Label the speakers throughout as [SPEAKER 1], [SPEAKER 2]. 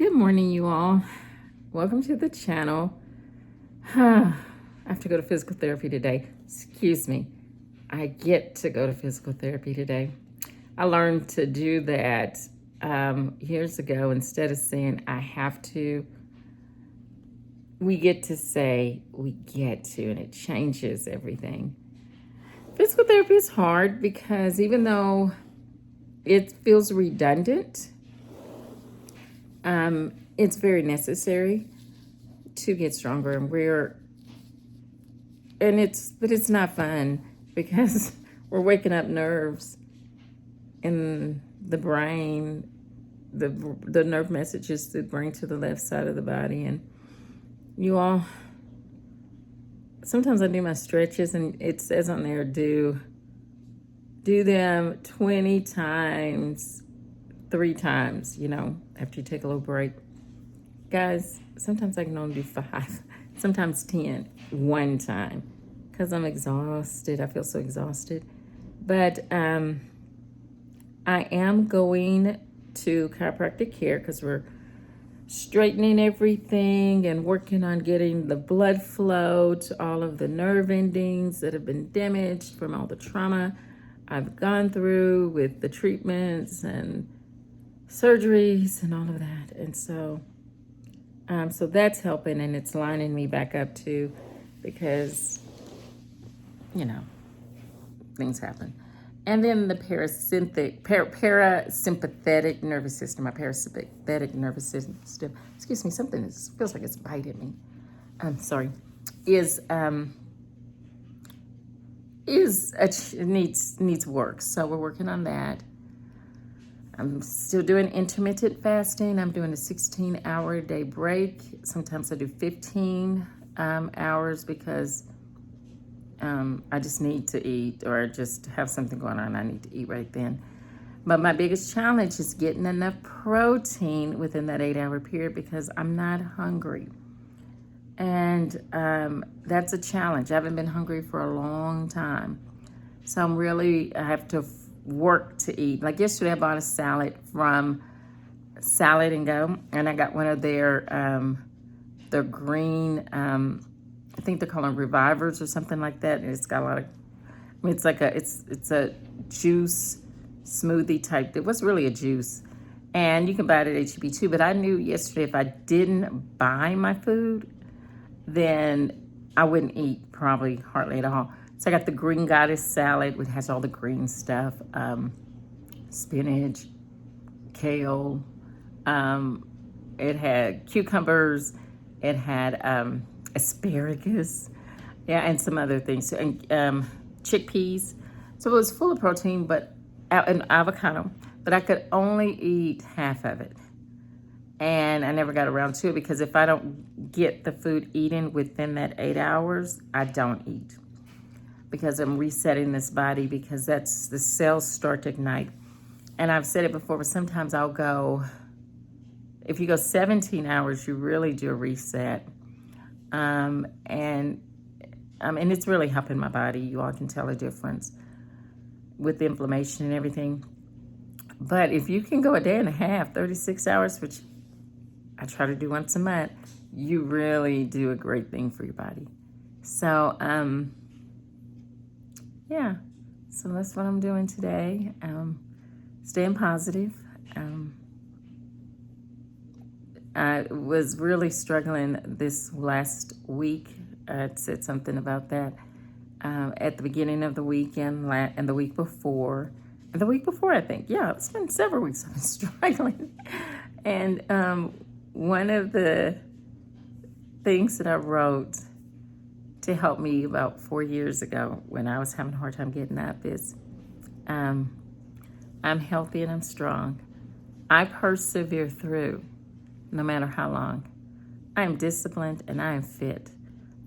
[SPEAKER 1] Good morning, you all. Welcome to the channel. I have to go to physical therapy today. Excuse me. I get to go to physical therapy today. I learned to do that years ago. Instead of saying I have to, we get to say we get to, and it changes everything. Physical therapy is hard because even though it feels redundant, it's very necessary to get stronger, and it's not fun because we're waking up nerves in the brain, the nerve messages that bring to the left side of the body. And you all, sometimes I do my stretches and it says on there, do them 20 times, 3 times, after you take a little break. Guys, sometimes I can only do 5, sometimes 10, one time, because I'm exhausted. I feel so exhausted. But I am going to chiropractic care because we're straightening everything and working on getting the blood flow to all of the nerve endings that have been damaged from all the trauma I've gone through with the treatments and surgeries and all of that. And so that's helping, and it's lining me back up too, because things happen. And then the parasympathetic nervous system, my parasympathetic nervous system, excuse me, something feels like it's biting me. I'm sorry. Needs work. So we're working on that. I'm still doing intermittent fasting. I'm doing a 16-hour a day break. Sometimes I do 15 hours because I just need to eat, or just have something going on. I need to eat right then. But my biggest challenge is getting enough protein within that 8-hour period because I'm not hungry. And that's a challenge. I haven't been hungry for a long time. So I have to work to eat. Like yesterday, I bought a salad from Salad and Go, and I got one of their green, I think they're called Revivers or something like that. And it's got a lot of, it's a juice smoothie type. It was really a juice, and you can buy it at HEB too. But I knew yesterday if I didn't buy my food, then I wouldn't eat probably hardly at all. So I got the Green Goddess salad, which has all the green stuff, spinach, kale. It had cucumbers. It had asparagus, and some other things, and chickpeas. So it was full of protein, but an avocado. But I could only eat half of it, and I never got around to it because if I don't get the food eaten within that 8 hours, I don't eat, because I'm resetting this body, because that's the cells start to ignite. And I've said it before, but sometimes I'll go, if you go 17 hours, you really do a reset. And it's really helping my body. You all can tell a difference with the inflammation and everything. But if you can go a day and a half, 36 hours, which I try to do once a month, you really do a great thing for your body. So, yeah, so that's what I'm doing today. Staying positive. I was really struggling this last week. I said something about that at the beginning of the weekend and the week before. And the week before, I think. Yeah, it's been several weeks I've been struggling. And one of the things that I wrote to help me about 4 years ago when I was having a hard time getting up is, I'm healthy and I'm strong. I persevere through, no matter how long. I am disciplined and I am fit.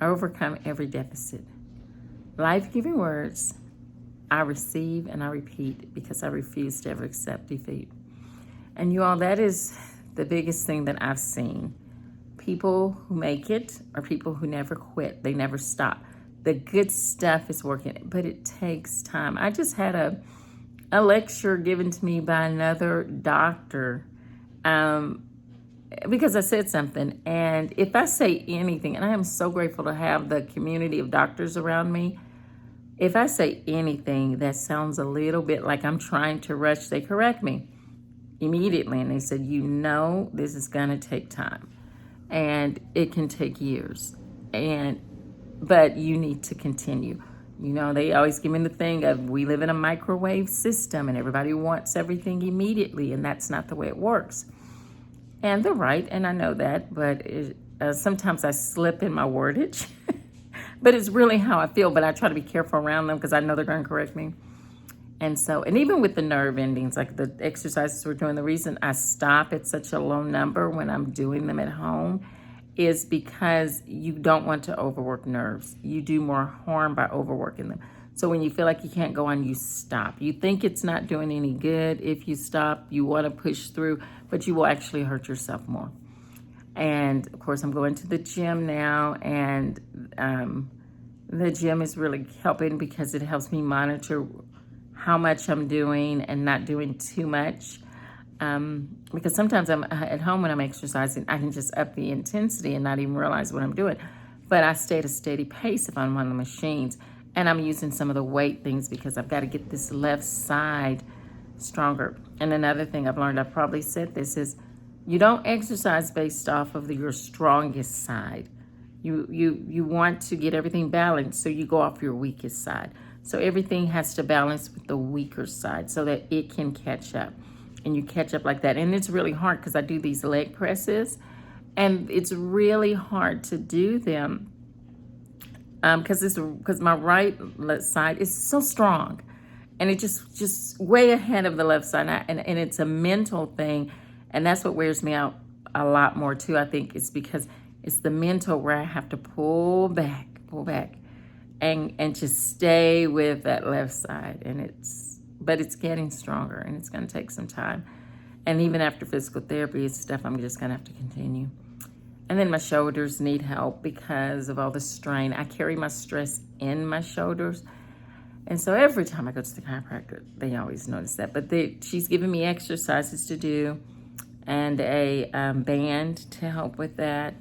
[SPEAKER 1] I overcome every deficit. Life-giving words I receive and I repeat because I refuse to ever accept defeat. And you all, that is the biggest thing that I've seen. People who make it are people who never quit. They never stop. The good stuff is working, but it takes time. I just had a lecture given to me by another doctor because I said something. And if I say anything, and I am so grateful to have the community of doctors around me, if I say anything that sounds a little bit like I'm trying to rush, they correct me immediately. And they said, this is going to take time and it can take years. But you need to continue. They always give me the thing of we live in a microwave system and everybody wants everything immediately, and that's not the way it works. And they're right, and I know that, but sometimes I slip in my wordage. But it's really how I feel, but I try to be careful around them because I know they're going to correct me. And even with the nerve endings, like the exercises we're doing, the reason I stop at such a low number when I'm doing them at home is because you don't want to overwork nerves. You do more harm by overworking them. So when you feel like you can't go on, you stop. You think it's not doing any good if you stop. You want to push through, but you will actually hurt yourself more. And of course, I'm going to the gym now, and the gym is really helping because it helps me monitor how much I'm doing and not doing too much. Because sometimes I'm at home when I'm exercising, I can just up the intensity and not even realize what I'm doing. But I stay at a steady pace if I'm on the machines. And I'm using some of the weight things because I've got to get this left side stronger. And another thing I've learned, I probably said this, is you don't exercise based off of your strongest side. You want to get everything balanced, so you go off your weakest side. So everything has to balance with the weaker side so that it can catch up. And you catch up like that. And it's really hard because I do these leg presses, and it's really hard to do them because my right side is so strong, and it just way ahead of the left side. And it's a mental thing, and that's what wears me out a lot more too. I think it's because it's the mental where I have to pull back, and just stay with that left side. But it's getting stronger, and it's going to take some time. And even after physical therapy and stuff, I'm just going to have to continue. And then my shoulders need help because of all the strain. I carry my stress in my shoulders. And so every time I go to the chiropractor, they always notice that. But she's giving me exercises to do and a band to help with that.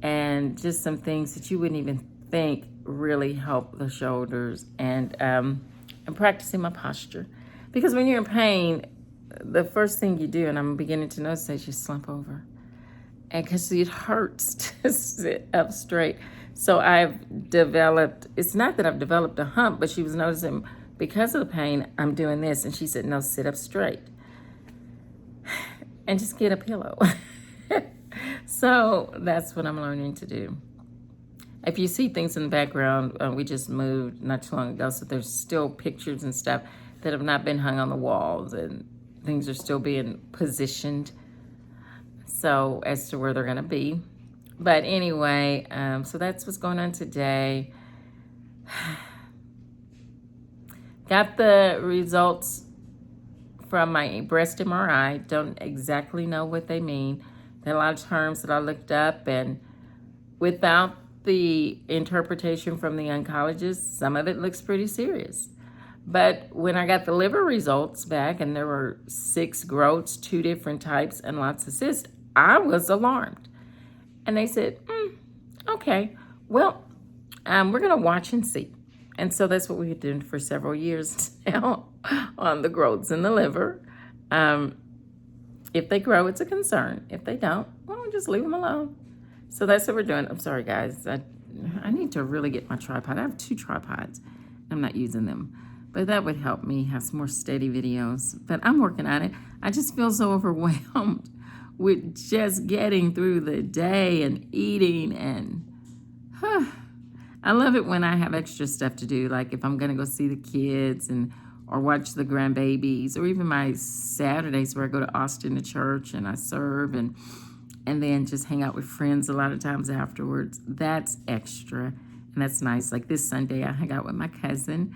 [SPEAKER 1] And just some things that you wouldn't even think really help the shoulders. And I'm practicing my posture. Because when you're in pain, the first thing you do, and I'm beginning to notice, is you slump over. And because it hurts to sit up straight. So I've developed, it's not that I've developed a hump, but she was noticing because of the pain, I'm doing this. And she said, no, sit up straight. And just get a pillow. So that's what I'm learning to do. If you see things in the background, we just moved not too long ago, so there's still pictures and stuff that have not been hung on the walls, and things are still being positioned so as to where they're going to be. But anyway, so that's what's going on today. Got the results from my breast MRI. Don't exactly know what they mean. There are a lot of terms that I looked up, and without the interpretation from the oncologist, some of it looks pretty serious. But when I got the liver results back, and there were 6 growths, 2 different types, and lots of cysts, I was alarmed. And they said, okay, well, we're going to watch and see. And so that's what we've been doing for several years now on the growths in the liver. If they grow, it's a concern. If they don't, well, just leave them alone. So that's what we're doing. I'm sorry, guys. I need to really get my tripod. I have 2 tripods. I'm not using them. But that would help me have some more steady videos. But I'm working on it. I just feel so overwhelmed with just getting through the day and eating. And I love it when I have extra stuff to do. Like if I'm going to go see the kids or watch the grandbabies, or even my Saturdays where I go to Austin to church and I serve and then just hang out with friends a lot of times afterwards. That's extra, and that's nice. Like this Sunday, I hung out with my cousin,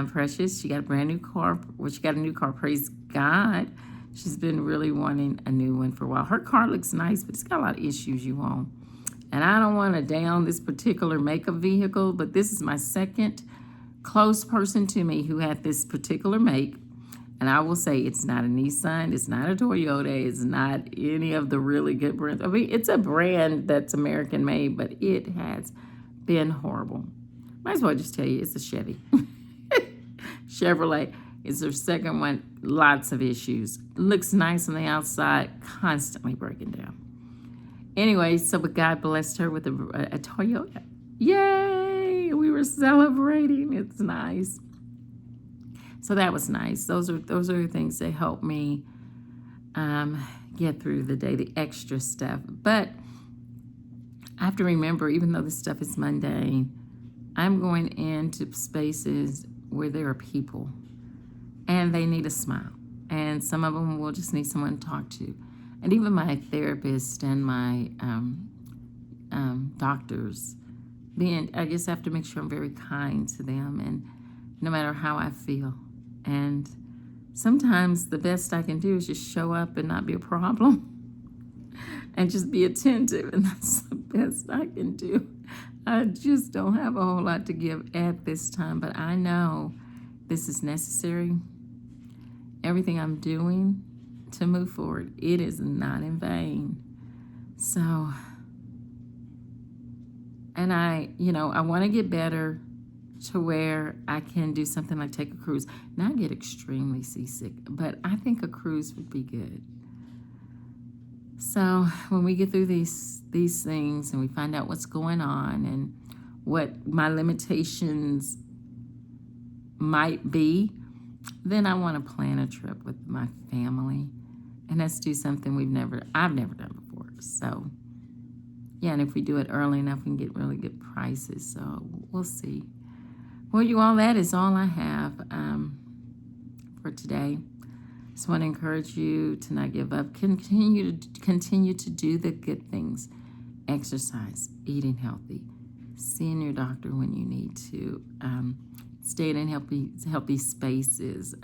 [SPEAKER 1] Precious. She got a brand new car. Well, she got a new car, praise God. She's been really wanting a new one for a while. Her car looks nice, but it's got a lot of issues you won't. And I don't want to down this particular makeup vehicle, but this is my second close person to me who had this particular make. And I will say it's not a Nissan, it's not a Toyota, it's not any of the really good brands. I mean, it's a brand that's American made, but it has been horrible. Might as well just tell you it's a Chevy. Chevrolet is their second one. Lots of issues. Looks nice on the outside, constantly breaking down. Anyway, so but God blessed her with a Toyota. Yay! We were celebrating. It's nice. So that was nice. Those are the things that help me get through the day, the extra stuff. But I have to remember, even though this stuff is mundane, I'm going into spaces where there are people and they need a smile. And some of them will just need someone to talk to. And even my therapist and my doctors, I just have to make sure I'm very kind to them, and no matter how I feel. And sometimes the best I can do is just show up and not be a problem and just be attentive, and that's the best I can do. I just don't have a whole lot to give at this time, but I know this is necessary. Everything I'm doing to move forward, it is not in vain. So, and I want to get better to where I can do something like take a cruise. Now I get extremely seasick, but I think a cruise would be good. So when we get through these things and we find out what's going on and what my limitations might be, then I want to plan a trip with my family, and let's do something I've never done before. So yeah, and if we do it early enough, we can get really good prices. So we'll see. Well, you all, that is all I have for today. Just want to encourage you to not give up. Continue to do the good things. Exercise, eating healthy, seeing your doctor when you need to, staying in healthy spaces,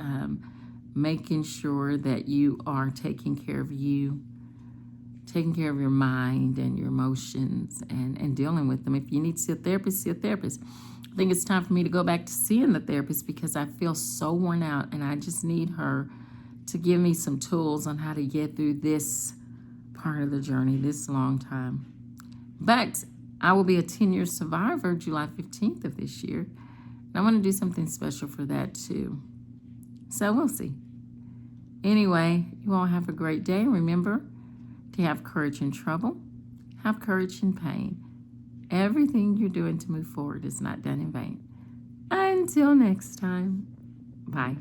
[SPEAKER 1] making sure that you are taking care of you, taking care of your mind and your emotions, and dealing with them. If you need to see a therapist, see a therapist. I think it's time for me to go back to seeing the therapist because I feel so worn out, and I just need her to give me some tools on how to get through this part of the journey, this long time. But I will be a 10-year survivor July 15th of this year, and I want to do something special for that too. So we'll see. Anyway, you all have a great day. Remember to have courage in trouble, have courage in pain. Everything you're doing to move forward is not done in vain. Until next time, bye.